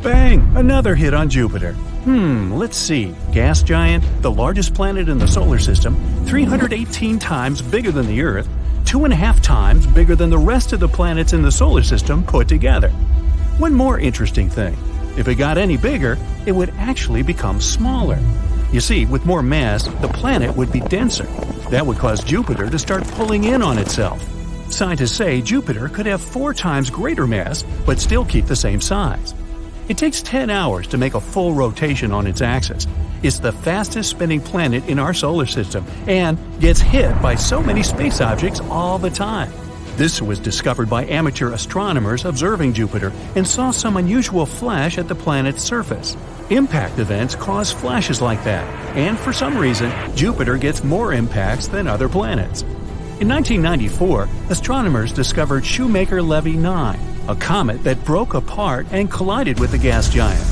Bang! Another hit on Jupiter. Let's see. Gas giant, the largest planet in the solar system, 318 times bigger than the Earth, 2.5 times bigger than the rest of the planets in the solar system put together. One more interesting thing. If it got any bigger, it would actually become smaller. You see, with more mass, the planet would be denser. That would cause Jupiter to start pulling in on itself. Scientists say Jupiter could have 4 times greater mass, but still keep the same size. It takes 10 hours to make a full rotation on its axis. It's the fastest spinning planet in our solar system and gets hit by so many space objects all the time. This was discovered by amateur astronomers observing Jupiter and saw some unusual flash at the planet's surface. Impact events cause flashes like that, and for some reason, Jupiter gets more impacts than other planets. In 1994, astronomers discovered Shoemaker-Levy 9, a comet that broke apart and collided with the gas giant.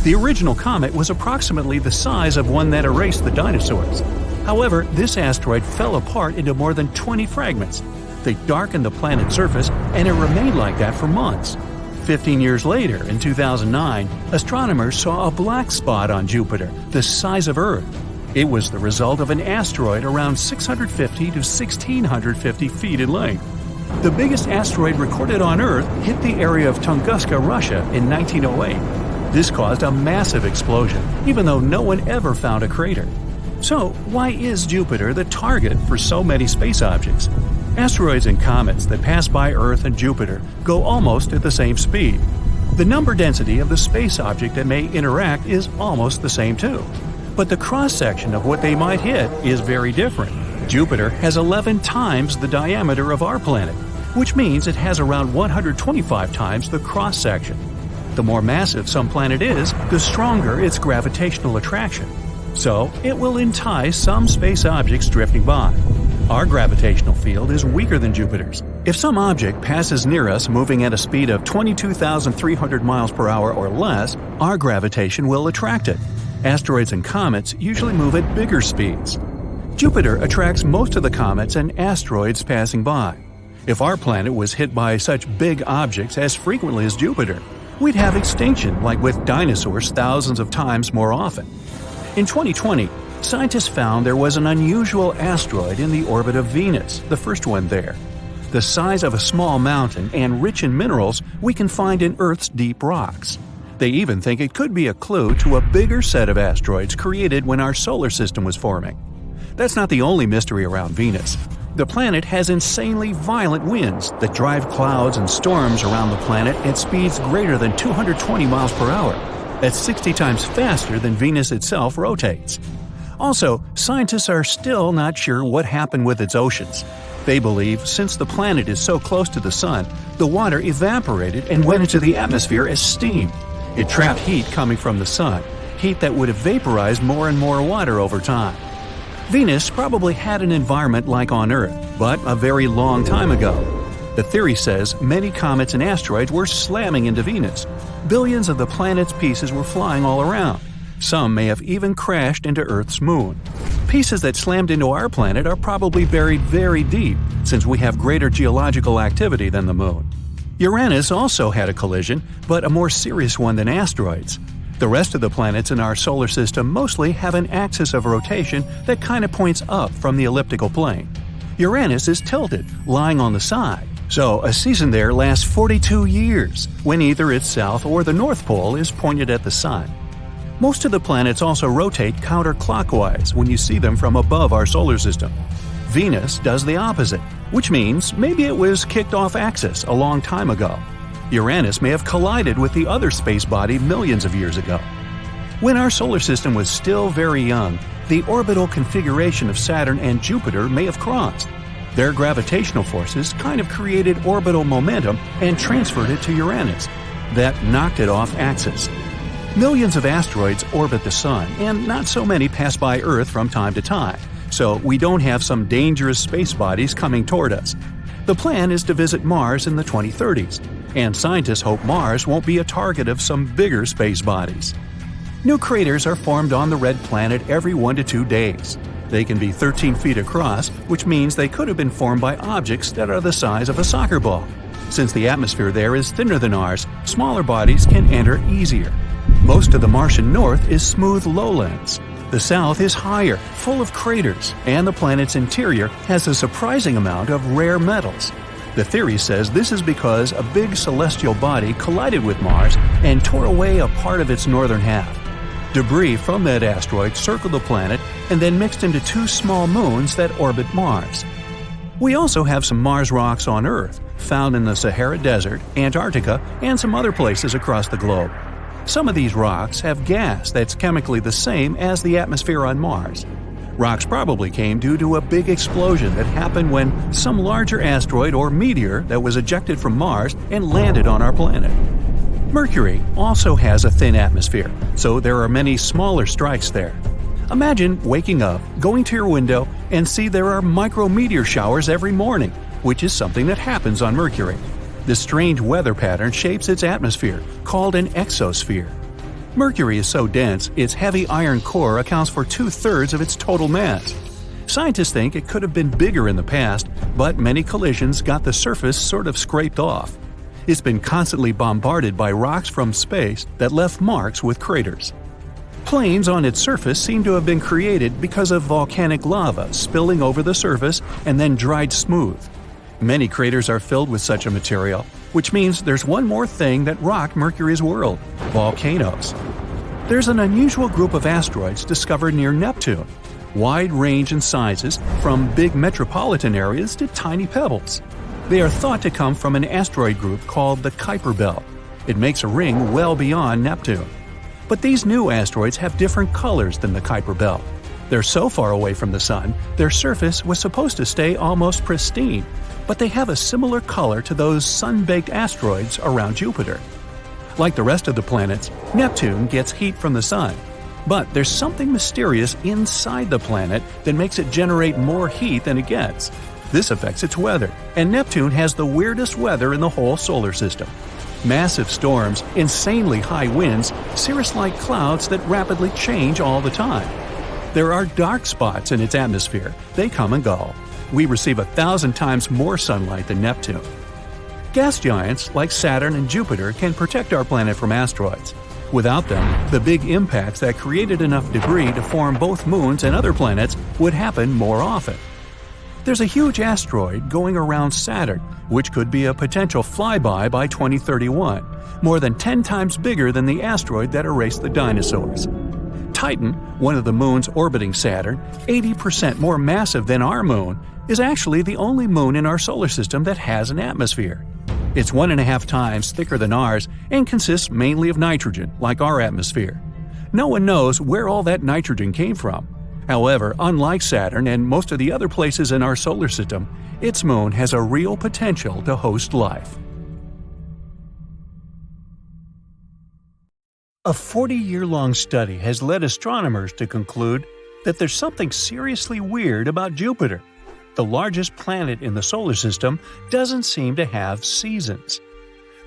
The original comet was approximately the size of one that erased the dinosaurs. However, this asteroid fell apart into more than 20 fragments. They darkened the planet's surface, and it remained like that for months. 15 years later, in 2009, astronomers saw a black spot on Jupiter, the size of Earth. It was the result of an asteroid around 650 to 1,650 feet in length. The biggest asteroid recorded on Earth hit the area of Tunguska, Russia in 1908. This caused a massive explosion, even though no one ever found a crater. So, why is Jupiter the target for so many space objects? Asteroids and comets that pass by Earth and Jupiter go almost at the same speed. The number density of the space object that may interact is almost the same too. But the cross-section of what they might hit is very different. Jupiter has 11 times the diameter of our planet, which means it has around 125 times the cross-section. The more massive some planet is, the stronger its gravitational attraction. So, it will entice some space objects drifting by. Our gravitational field is weaker than Jupiter's. If some object passes near us moving at a speed of 22,300 miles per hour or less, our gravitation will attract it. Asteroids and comets usually move at bigger speeds. Jupiter attracts most of the comets and asteroids passing by. If our planet was hit by such big objects as frequently as Jupiter, we'd have extinction like with dinosaurs thousands of times more often. In 2020, scientists found there was an unusual asteroid in the orbit of Venus, the first one there. The size of a small mountain and rich in minerals we can find in Earth's deep rocks. They even think it could be a clue to a bigger set of asteroids created when our solar system was forming. That's not the only mystery around Venus. The planet has insanely violent winds that drive clouds and storms around the planet at speeds greater than 220 miles per hour. That's 60 times faster than Venus itself rotates. Also, scientists are still not sure what happened with its oceans. They believe since the planet is so close to the sun, the water evaporated and went into the atmosphere as steam. It trapped heat coming from the sun, heat that would have vaporized more and more water over time. Venus probably had an environment like on Earth, but a very long time ago. The theory says many comets and asteroids were slamming into Venus. Billions of the planet's pieces were flying all around. Some may have even crashed into Earth's moon. Pieces that slammed into our planet are probably buried very deep, since we have greater geological activity than the moon. Uranus also had a collision, but a more serious one than asteroids. The rest of the planets in our solar system mostly have an axis of rotation that kind of points up from the elliptical plane. Uranus is tilted, lying on the side, so a season there lasts 42 years, when either its south or the north pole is pointed at the sun. Most of the planets also rotate counterclockwise when you see them from above our solar system. Venus does the opposite, which means maybe it was kicked off axis a long time ago. Uranus may have collided with the other space body millions of years ago. When our solar system was still very young, the orbital configuration of Saturn and Jupiter may have crossed. Their gravitational forces kind of created orbital momentum and transferred it to Uranus. That knocked it off axis. Millions of asteroids orbit the Sun, and not so many pass by Earth from time to time, so we don't have some dangerous space bodies coming toward us. The plan is to visit Mars in the 2030s, and scientists hope Mars won't be a target of some bigger space bodies. New craters are formed on the red planet every 1 to 2 days. They can be 13 feet across, which means they could have been formed by objects that are the size of a soccer ball. Since the atmosphere there is thinner than ours, smaller bodies can enter easier. Most of the Martian north is smooth lowlands. The south is higher, full of craters, and the planet's interior has a surprising amount of rare metals. The theory says this is because a big celestial body collided with Mars and tore away a part of its northern half. Debris from that asteroid circled the planet and then mixed into two small moons that orbit Mars. We also have some Mars rocks on Earth, found in the Sahara Desert, Antarctica, and some other places across the globe. Some of these rocks have gas that's chemically the same as the atmosphere on Mars. Rocks probably came due to a big explosion that happened when some larger asteroid or meteor that was ejected from Mars and landed on our planet. Mercury also has a thin atmosphere, so there are many smaller strikes there. Imagine waking up, going to your window, and see there are micrometeor showers every morning, which is something that happens on Mercury. This strange weather pattern shapes its atmosphere, called an exosphere. Mercury is so dense, its heavy iron core accounts for 2/3 of its total mass. Scientists think it could have been bigger in the past, but many collisions got the surface sort of scraped off. It's been constantly bombarded by rocks from space that left marks with craters. Plains on its surface seem to have been created because of volcanic lava spilling over the surface and then dried smooth. Many craters are filled with such a material, which means there's one more thing that rocked Mercury's world: volcanoes. There's an unusual group of asteroids discovered near Neptune. Wide range in sizes, from big metropolitan areas to tiny pebbles. They are thought to come from an asteroid group called the Kuiper Belt. It makes a ring well beyond Neptune. But these new asteroids have different colors than the Kuiper Belt. They're so far away from the Sun, their surface was supposed to stay almost pristine, but they have a similar color to those sun-baked asteroids around Jupiter. Like the rest of the planets, Neptune gets heat from the Sun. But there's something mysterious inside the planet that makes it generate more heat than it gets. This affects its weather, and Neptune has the weirdest weather in the whole solar system. Massive storms, insanely high winds, cirrus-like clouds that rapidly change all the time. There are dark spots in its atmosphere. They come and go. We receive 1,000 times more sunlight than Neptune. Gas giants like Saturn and Jupiter can protect our planet from asteroids. Without them, the big impacts that created enough debris to form both moons and other planets would happen more often. There's a huge asteroid going around Saturn, which could be a potential flyby by 2031, more than 10 times bigger than the asteroid that erased the dinosaurs. Titan, one of the moons orbiting Saturn, 80% more massive than our moon, is actually the only moon in our solar system that has an atmosphere. It's 1.5 times thicker than ours and consists mainly of nitrogen, like our atmosphere. No one knows where all that nitrogen came from. However, unlike Saturn and most of the other places in our solar system, its moon has a real potential to host life. A 40-year-long study has led astronomers to conclude that there's something seriously weird about Jupiter. The largest planet in the solar system doesn't seem to have seasons.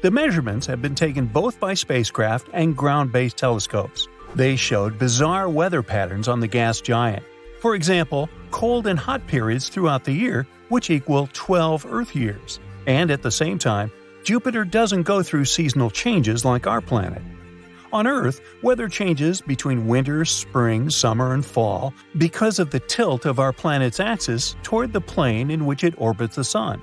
The measurements have been taken both by spacecraft and ground-based telescopes. They showed bizarre weather patterns on the gas giant. For example, cold and hot periods throughout the year, which equal 12 Earth years. And at the same time, Jupiter doesn't go through seasonal changes like our planet. On Earth, weather changes between winter, spring, summer, and fall because of the tilt of our planet's axis toward the plane in which it orbits the Sun.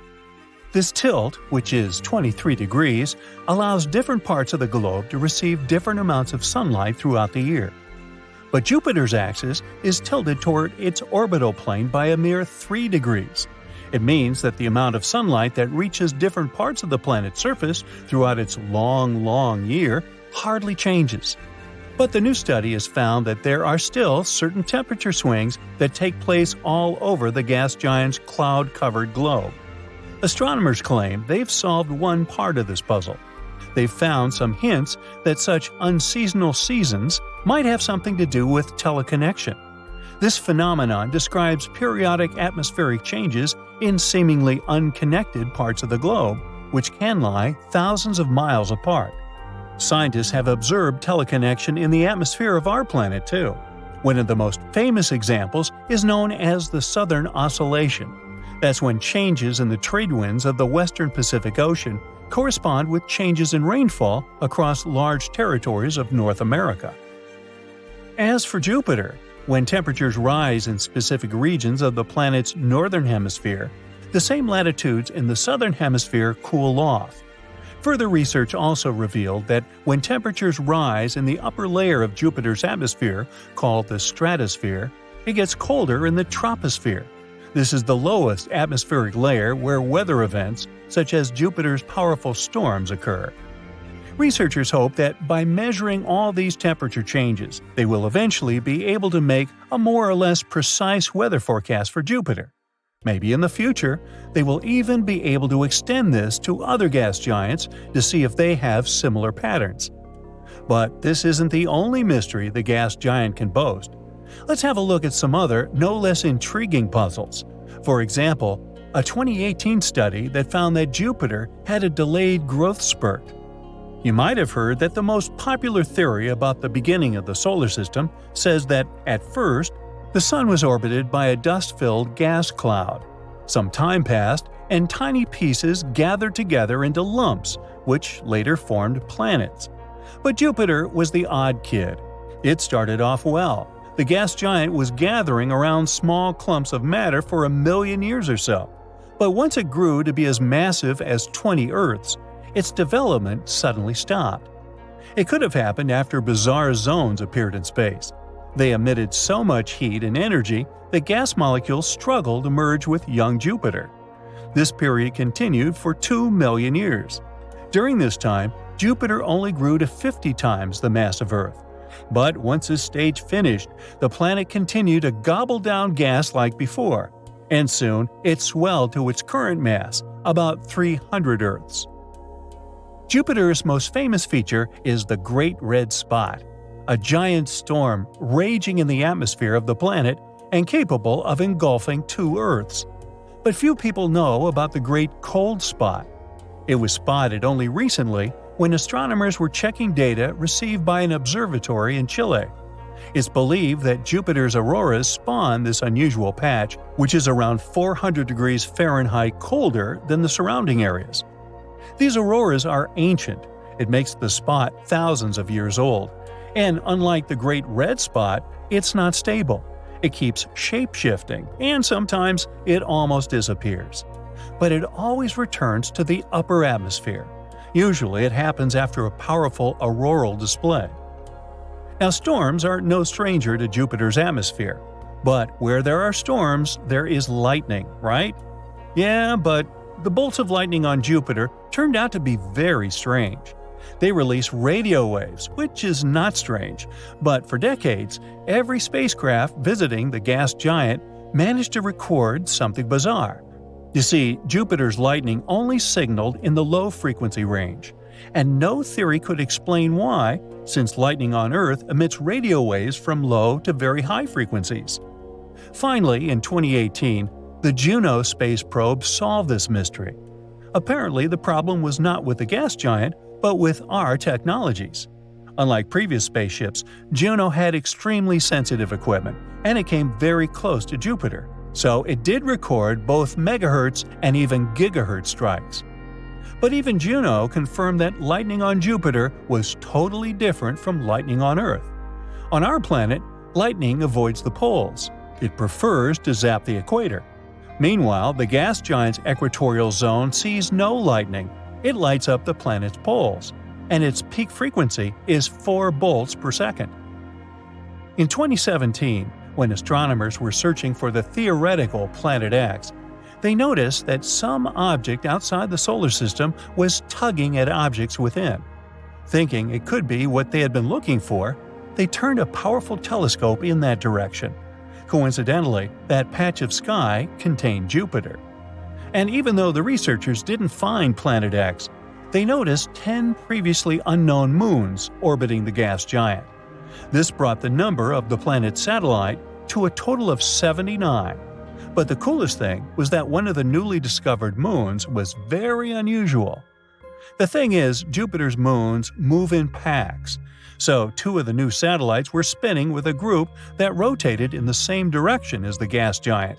This tilt, which is 23 degrees, allows different parts of the globe to receive different amounts of sunlight throughout the year. But Jupiter's axis is tilted toward its orbital plane by a mere 3 degrees. It means that the amount of sunlight that reaches different parts of the planet's surface throughout its long year hardly changes. But the new study has found that there are still certain temperature swings that take place all over the gas giant's cloud-covered globe. Astronomers claim they've solved one part of this puzzle. They've found some hints that such unseasonal seasons might have something to do with teleconnection. This phenomenon describes periodic atmospheric changes in seemingly unconnected parts of the globe, which can lie thousands of miles apart. Scientists have observed teleconnection in the atmosphere of our planet too. One of the most famous examples is known as the Southern Oscillation. That's when changes in the trade winds of the western Pacific Ocean correspond with changes in rainfall across large territories of North America. As for Jupiter, when temperatures rise in specific regions of the planet's northern hemisphere, the same latitudes in the southern hemisphere cool off. Further research also revealed that when temperatures rise in the upper layer of Jupiter's atmosphere, called the stratosphere, it gets colder in the troposphere. This is the lowest atmospheric layer where weather events, such as Jupiter's powerful storms, occur. Researchers hope that by measuring all these temperature changes, they will eventually be able to make a more or less precise weather forecast for Jupiter. Maybe in the future, they will even be able to extend this to other gas giants to see if they have similar patterns. But this isn't the only mystery the gas giant can boast. Let's have a look at some other, no less intriguing puzzles. For example, a 2018 study that found that Jupiter had a delayed growth spurt. You might have heard that the most popular theory about the beginning of the solar system says that, at first, the Sun was orbited by a dust-filled gas cloud. Some time passed, and tiny pieces gathered together into lumps, which later formed planets. But Jupiter was the odd kid. It started off well. The gas giant was gathering around small clumps of matter for 1 million years or so. But once it grew to be as massive as 20 Earths, its development suddenly stopped. It could have happened after bizarre zones appeared in space. They emitted so much heat and energy that gas molecules struggled to merge with young Jupiter. This period continued for 2 million years. During this time, Jupiter only grew to 50 times the mass of Earth. But once this stage finished, the planet continued to gobble down gas like before, and soon it swelled to its current mass, about 300 Earths. Jupiter's most famous feature is the Great Red Spot, a giant storm raging in the atmosphere of the planet and capable of engulfing 2 Earths. But few people know about the Great Cold Spot. It was spotted only recently when astronomers were checking data received by an observatory in Chile. It's believed that Jupiter's auroras spawn this unusual patch, which is around 400 degrees Fahrenheit colder than the surrounding areas. These auroras are ancient. It makes the spot thousands of years old. And unlike the Great Red Spot, it's not stable. It keeps shape-shifting, and sometimes it almost disappears. But it always returns to the upper atmosphere. Usually it happens after a powerful auroral display. Now, storms are no stranger to Jupiter's atmosphere. But where there are storms, there is lightning, right? Yeah, but the bolts of lightning on Jupiter turned out to be very strange. They release radio waves, which is not strange, but for decades, every spacecraft visiting the gas giant managed to record something bizarre. You see, Jupiter's lightning only signaled in the low-frequency range, and no theory could explain why, since lightning on Earth emits radio waves from low to very high frequencies. Finally, in 2018, the Juno space probe solved this mystery. Apparently, the problem was not with the gas giant, but with our technologies. Unlike previous spaceships, Juno had extremely sensitive equipment, and it came very close to Jupiter, so it did record both megahertz and even gigahertz strikes. But even Juno confirmed that lightning on Jupiter was totally different from lightning on Earth. On our planet, lightning avoids the poles. It prefers to zap the equator. Meanwhile, the gas giant's equatorial zone sees no lightning. It lights up the planet's poles, and its peak frequency is 4 bolts per second. In 2017, when astronomers were searching for the theoretical Planet X, they noticed that some object outside the solar system was tugging at objects within. Thinking it could be what they had been looking for, they turned a powerful telescope in that direction. Coincidentally, that patch of sky contained Jupiter. And even though the researchers didn't find Planet X, they noticed 10 previously unknown moons orbiting the gas giant. This brought the number of the planet's satellite to a total of 79. But the coolest thing was that one of the newly discovered moons was very unusual. The thing is, Jupiter's moons move in packs, so 2 of the new satellites were spinning with a group that rotated in the same direction as the gas giant,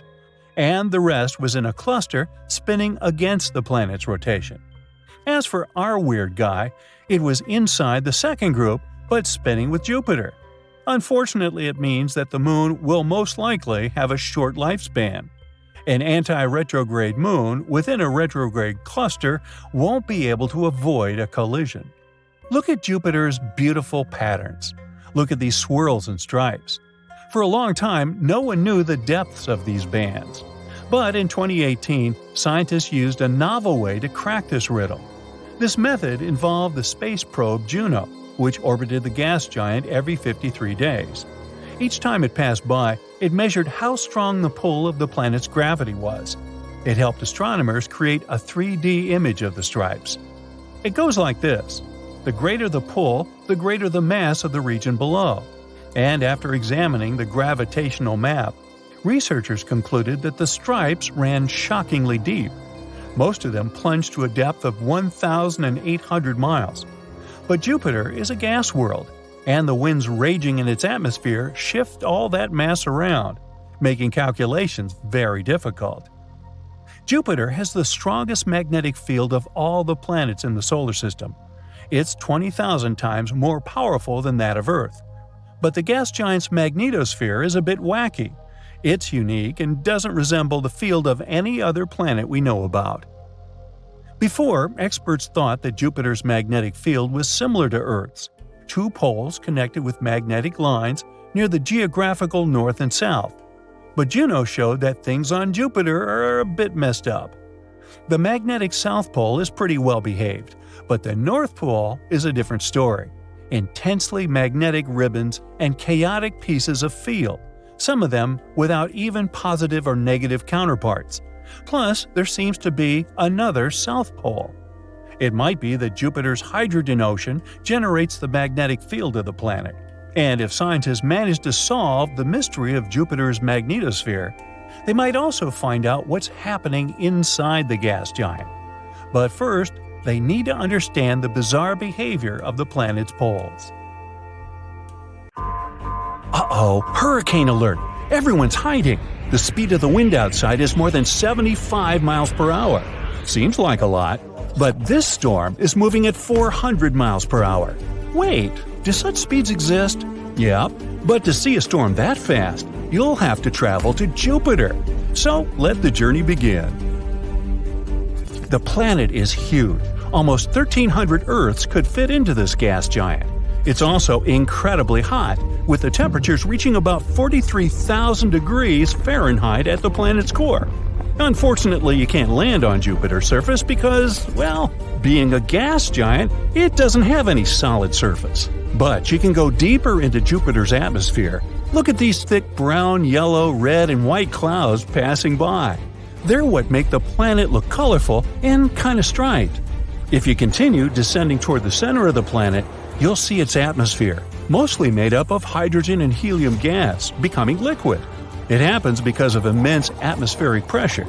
and the rest was in a cluster spinning against the planet's rotation. As for our weird guy, it was inside the second group, but spinning with Jupiter. Unfortunately, it means that the Moon will most likely have a short lifespan. An anti-retrograde moon within a retrograde cluster won't be able to avoid a collision. Look at Jupiter's beautiful patterns. Look at these swirls and stripes. For a long time, no one knew the depths of these bands. But in 2018, scientists used a novel way to crack this riddle. This method involved the space probe Juno, which orbited the gas giant every 53 days. Each time it passed by, it measured how strong the pull of the planet's gravity was. It helped astronomers create a 3D image of the stripes. It goes like this. The greater the pull, the greater the mass of the region below. And after examining the gravitational map, researchers concluded that the stripes ran shockingly deep. Most of them plunged to a depth of 1,800 miles. But Jupiter is a gas world, and the winds raging in its atmosphere shift all that mass around, making calculations very difficult. Jupiter has the strongest magnetic field of all the planets in the solar system. It's 20,000 times more powerful than that of Earth. But the gas giant's magnetosphere is a bit wacky. It's unique and doesn't resemble the field of any other planet we know about. Before, experts thought that Jupiter's magnetic field was similar to Earth's, two poles connected with magnetic lines near the geographical north and south. But Juno showed that things on Jupiter are a bit messed up. The magnetic south pole is pretty well behaved, but the north pole is a different story. Intensely magnetic ribbons and chaotic pieces of field, some of them without even positive or negative counterparts. Plus, there seems to be another south pole. It might be that Jupiter's hydrogen ocean generates the magnetic field of the planet. And if scientists manage to solve the mystery of Jupiter's magnetosphere, they might also find out what's happening inside the gas giant. But first, they need to understand the bizarre behavior of the planet's poles. Uh-oh, hurricane alert! Everyone's hiding! The speed of the wind outside is more than 75 miles per hour. Seems like a lot, but this storm is moving at 400 miles per hour. Wait, do such speeds exist? Yep, but to see a storm that fast, you'll have to travel to Jupiter. So let the journey begin. The planet is huge. Almost 1,300 Earths could fit into this gas giant. It's also incredibly hot, with the temperatures reaching about 43,000 degrees Fahrenheit at the planet's core. Unfortunately, you can't land on Jupiter's surface because, well, being a gas giant, it doesn't have any solid surface. But you can go deeper into Jupiter's atmosphere. Look at these thick brown, yellow, red, and white clouds passing by. They're what make the planet look colorful and kind of striped. If you continue descending toward the center of the planet, you'll see its atmosphere, mostly made up of hydrogen and helium gas, becoming liquid. It happens because of immense atmospheric pressure.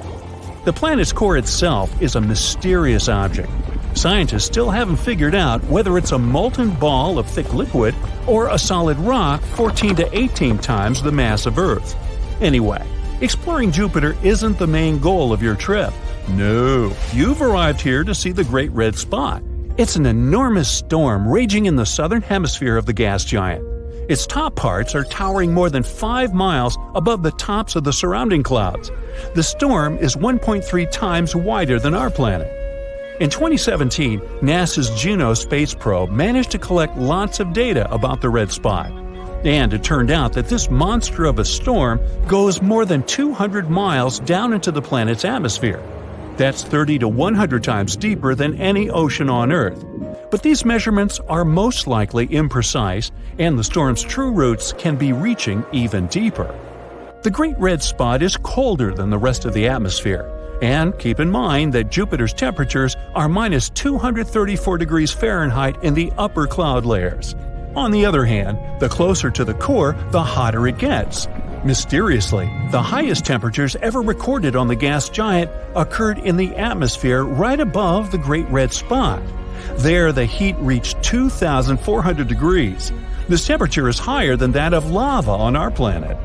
The planet's core itself is a mysterious object. Scientists still haven't figured out whether it's a molten ball of thick liquid or a solid rock 14 to 18 times the mass of Earth. Anyway, exploring Jupiter isn't the main goal of your trip. No, you've arrived here to see the Great Red Spot. It's an enormous storm raging in the southern hemisphere of the gas giant. Its top parts are towering more than 5 miles above the tops of the surrounding clouds. The storm is 1.3 times wider than our planet. In 2017, NASA's Juno space probe managed to collect lots of data about the red spot. And it turned out that this monster of a storm goes more than 200 miles down into the planet's atmosphere. That's 30 to 100 times deeper than any ocean on Earth. But these measurements are most likely imprecise, and the storm's true roots can be reaching even deeper. The Great Red Spot is colder than the rest of the atmosphere. And keep in mind that Jupiter's temperatures are minus 234 degrees Fahrenheit in the upper cloud layers. On the other hand, the closer to the core, the hotter it gets. Mysteriously, the highest temperatures ever recorded on the gas giant occurred in the atmosphere right above the Great Red Spot. There, the heat reached 2,400 degrees. This temperature is higher than that of lava on our planet.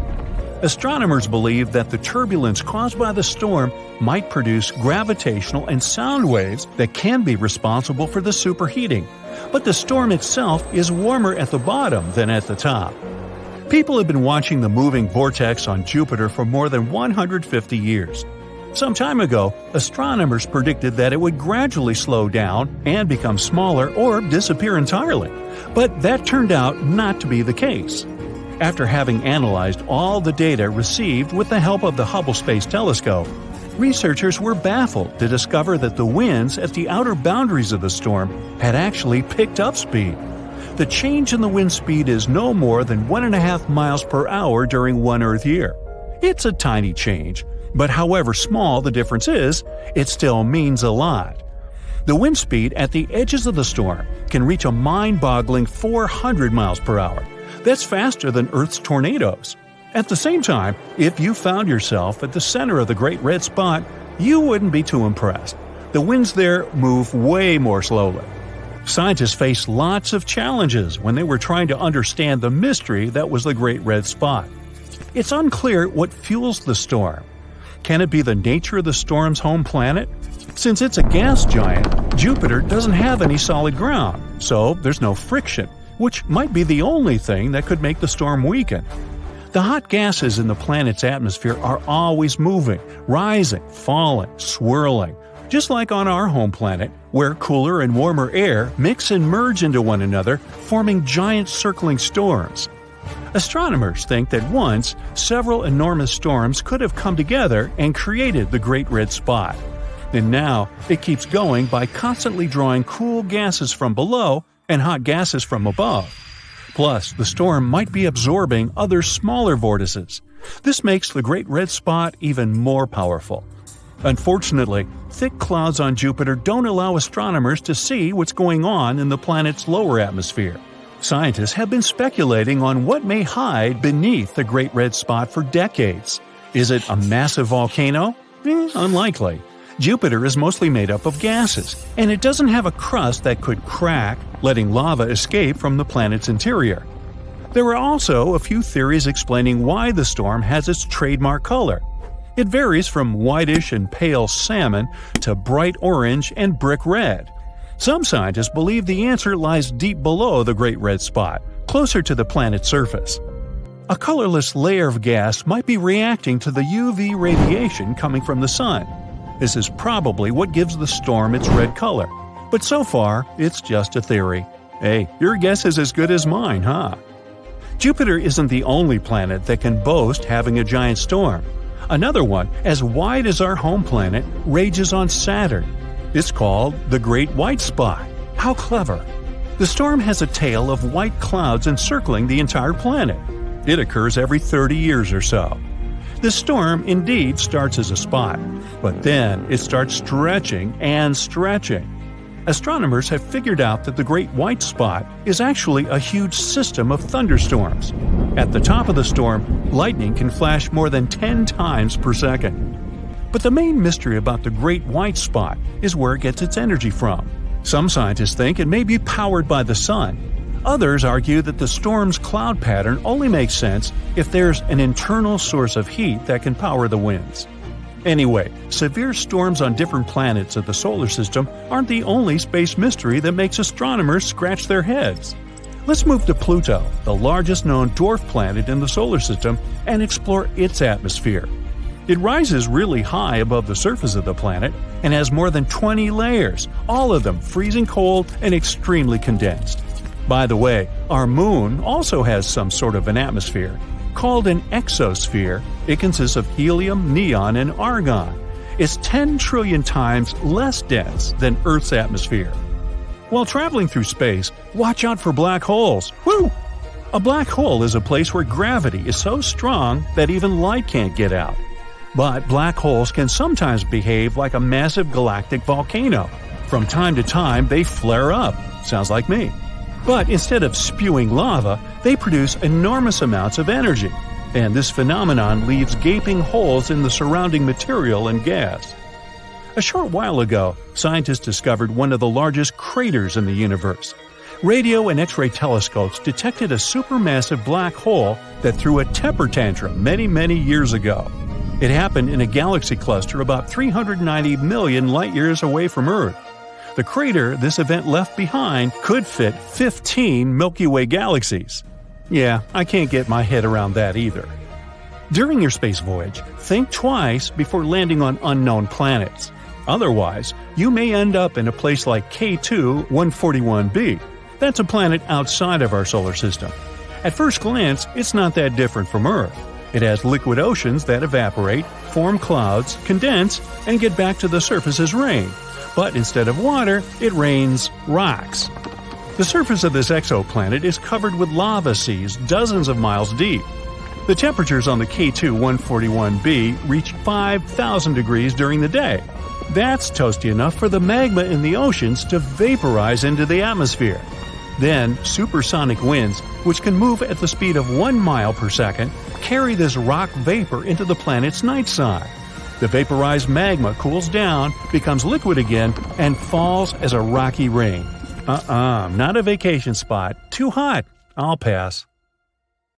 Astronomers believe that the turbulence caused by the storm might produce gravitational and sound waves that can be responsible for the superheating, but the storm itself is warmer at the bottom than at the top. People have been watching the moving vortex on Jupiter for more than 150 years. Some time ago, astronomers predicted that it would gradually slow down and become smaller or disappear entirely, but that turned out not to be the case. After having analyzed all the data received with the help of the Hubble Space Telescope, researchers were baffled to discover that the winds at the outer boundaries of the storm had actually picked up speed. The change in the wind speed is no more than 1.5 miles per hour during one Earth year. It's a tiny change, but however small the difference is, it still means a lot. The wind speed at the edges of the storm can reach a mind-boggling 400 miles per hour. That's faster than Earth's tornadoes. At the same time, if you found yourself at the center of the Great Red Spot, you wouldn't be too impressed. The winds there move way more slowly. Scientists faced lots of challenges when they were trying to understand the mystery that was the Great Red Spot. It's unclear what fuels the storm. Can it be the nature of the storm's home planet? Since it's a gas giant, Jupiter doesn't have any solid ground, so there's no friction, which might be the only thing that could make the storm weaken. The hot gases in the planet's atmosphere are always moving, rising, falling, swirling, just like on our home planet, where cooler and warmer air mix and merge into one another, forming giant circling storms. Astronomers think that once, several enormous storms could have come together and created the Great Red Spot. And now, it keeps going by constantly drawing cool gases from below and hot gases from above. Plus, the storm might be absorbing other smaller vortices. This makes the Great Red Spot even more powerful. Unfortunately, thick clouds on Jupiter don't allow astronomers to see what's going on in the planet's lower atmosphere. Scientists have been speculating on what may hide beneath the Great Red Spot for decades. Is it a massive volcano? Unlikely. Jupiter is mostly made up of gases, and it doesn't have a crust that could crack, letting lava escape from the planet's interior. There are also a few theories explaining why the storm has its trademark color. It varies from whitish and pale salmon to bright orange and brick red. Some scientists believe the answer lies deep below the Great Red Spot, closer to the planet's surface. A colorless layer of gas might be reacting to the UV radiation coming from the sun. This is probably what gives the storm its red color. But so far, it's just a theory. Hey, your guess is as good as mine, huh? Jupiter isn't the only planet that can boast having a giant storm. Another one, as wide as our home planet, rages on Saturn. It's called the Great White Spot. How clever! The storm has a tail of white clouds encircling the entire planet. It occurs every 30 years or so. The storm indeed starts as a spot, but then it starts stretching and stretching. Astronomers have figured out that the Great White Spot is actually a huge system of thunderstorms. At the top of the storm, lightning can flash more than 10 times per second. But the main mystery about the Great White Spot is where it gets its energy from. Some scientists think it may be powered by the sun. Others argue that the storm's cloud pattern only makes sense if there's an internal source of heat that can power the winds. Anyway, severe storms on different planets of the solar system aren't the only space mystery that makes astronomers scratch their heads. Let's move to Pluto, the largest known dwarf planet in the solar system, and explore its atmosphere. It rises really high above the surface of the planet and has more than 20 layers, all of them freezing cold and extremely condensed. By the way, our moon also has some sort of an atmosphere. Called an exosphere, it consists of helium, neon, and argon. It's 10 trillion times less dense than Earth's atmosphere. While traveling through space, watch out for black holes. Woo! A black hole is a place where gravity is so strong that even light can't get out. But black holes can sometimes behave like a massive galactic volcano. From time to time, they flare up. Sounds like me. But instead of spewing lava, they produce enormous amounts of energy, and this phenomenon leaves gaping holes in the surrounding material and gas. A short while ago, scientists discovered one of the largest craters in the universe. Radio and X-ray telescopes detected a supermassive black hole that threw a temper tantrum many years ago. It happened in a galaxy cluster about 390 million light-years away from Earth. The crater this event left behind could fit 15 Milky Way galaxies. Yeah, I can't get my head around that either. During your space voyage, think twice before landing on unknown planets. Otherwise, you may end up in a place like K2 141b. That's a planet outside of our solar system. At first glance, it's not that different from Earth. It has liquid oceans that evaporate, form clouds, condense, and get back to the surface as rain. But instead of water, it rains rocks. The surface of this exoplanet is covered with lava seas dozens of miles deep. The temperatures on the K2 141b reach 5,000 degrees during the day. That's toasty enough for the magma in the oceans to vaporize into the atmosphere. Then, supersonic winds, which can move at the speed of 1 mile per second, carry this rock vapor into the planet's night side. The vaporized magma cools down, becomes liquid again, and falls as a rocky rain. Not a vacation spot. Too hot. I'll pass.